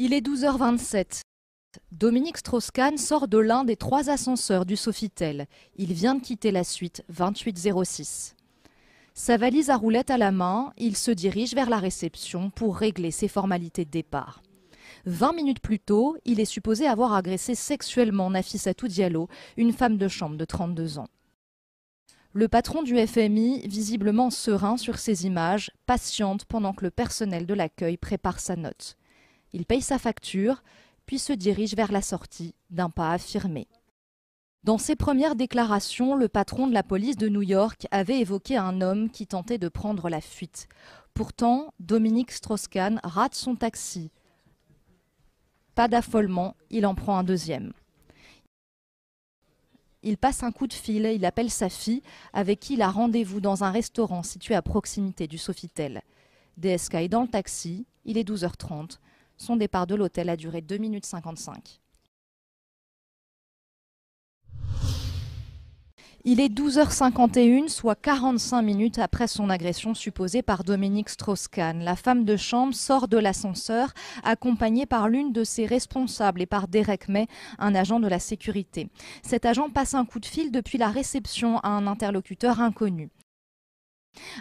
Il est 12h27. Dominique Strauss-Kahn sort de l'un des 3 ascenseurs du Sofitel. Il vient de quitter la suite 2806. Sa valise à roulettes à la main, il se dirige vers la réception pour régler ses formalités de départ. 20 minutes plus tôt, il est supposé avoir agressé sexuellement Nafissatou Diallo, une femme de chambre de 32 ans. Le patron du FMI, visiblement serein sur ces images, patiente pendant que le personnel de l'accueil prépare sa note. Il paye sa facture, puis se dirige vers la sortie d'un pas affirmé. Dans ses premières déclarations, le patron de la police de New York avait évoqué un homme qui tentait de prendre la fuite. Pourtant, Dominique Strauss-Kahn rate son taxi. Pas d'affolement, il en prend un deuxième. Il passe un coup de fil, il appelle sa fille, avec qui il a rendez-vous dans un restaurant situé à proximité du Sofitel. DSK est dans le taxi, il est 12h30. Son départ de l'hôtel a duré 2 minutes 55. Il est 12h51, soit 45 minutes après son agression supposée par Dominique Strauss-Kahn. La femme de chambre sort de l'ascenseur, accompagnée par l'une de ses responsables et par Derek May, un agent de la sécurité. Cet agent passe un coup de fil depuis la réception à un interlocuteur inconnu.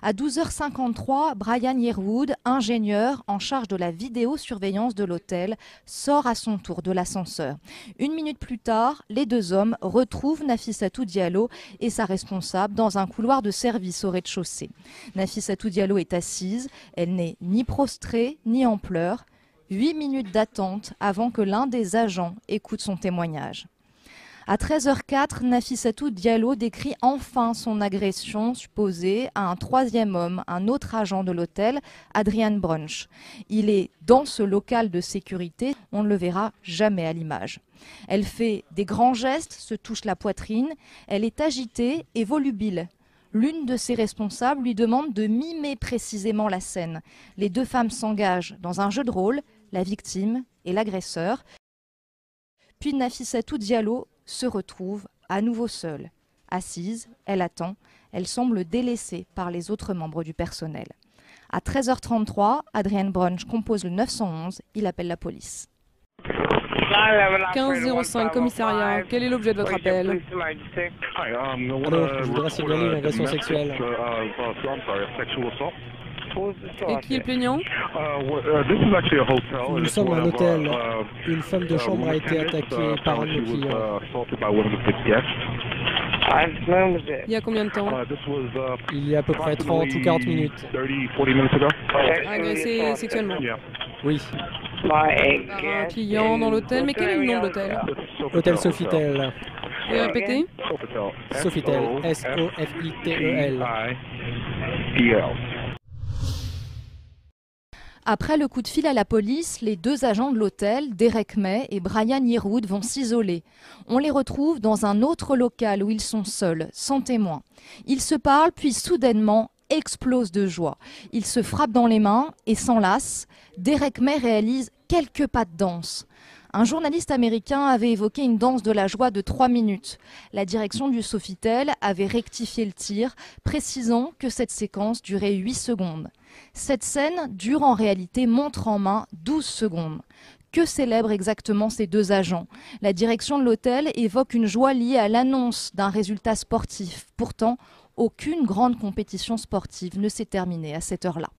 À 12h53, Brian Yearwood, ingénieur en charge de la vidéosurveillance de l'hôtel, sort à son tour de l'ascenseur. 1 minute plus tard, les 2 hommes retrouvent Nafissatou Diallo et sa responsable dans un couloir de service au rez-de-chaussée. Nafissatou Diallo est assise, elle n'est ni prostrée ni en pleurs. 8 minutes d'attente avant que l'un des agents écoute son témoignage. À 13h04, Nafissatou Diallo décrit enfin son agression supposée à un 3e homme, un autre agent de l'hôtel, Adrian Brunch. Il est dans ce local de sécurité, on ne le verra jamais à l'image. Elle fait des grands gestes, se touche la poitrine, elle est agitée et volubile. L'une de ses responsables lui demande de mimer précisément la scène. Les 2 femmes s'engagent dans un jeu de rôle, la victime et l'agresseur. Puis Nafissatou Diallo se retrouve à nouveau seule. Assise, elle attend, elle semble délaissée par les autres membres du personnel. À 13h33, Adrian Brunch compose le 911, il appelle la police. 1505 commissariat, quel est l'objet de votre appel? Allô, je voudrais signaler une agression sexuelle. Et qui est le plaignant? Nous sommes un hôtel. Une femme de chambre a été attaquée par un de nos clients. Il y a combien de temps? Il y a à peu près 30 ou 40 minutes. Agressé sexuellement? Oui. Par un client dans l'hôtel, mais quel est le nom de l'hôtel? Hôtel Sofitel. Vous pouvez répéter? Sofitel. S-O-F-I-T-E-L. Après le coup de fil à la police, les 2 agents de l'hôtel, Derek May et Brian Yearwood, vont s'isoler. On les retrouve dans un autre local où ils sont seuls, sans témoin. Ils se parlent, puis soudainement explosent de joie. Ils se frappent dans les mains et s'enlacent. Derek May réalise quelques pas de danse. Un journaliste américain avait évoqué une danse de la joie de 3 minutes. La direction du Sofitel avait rectifié le tir, précisant que cette séquence durait 8 secondes. Cette scène dure en réalité montre en main 12 secondes. Que célèbrent exactement ces 2 agents? La direction de l'hôtel évoque une joie liée à l'annonce d'un résultat sportif. Pourtant, aucune grande compétition sportive ne s'est terminée à cette heure-là.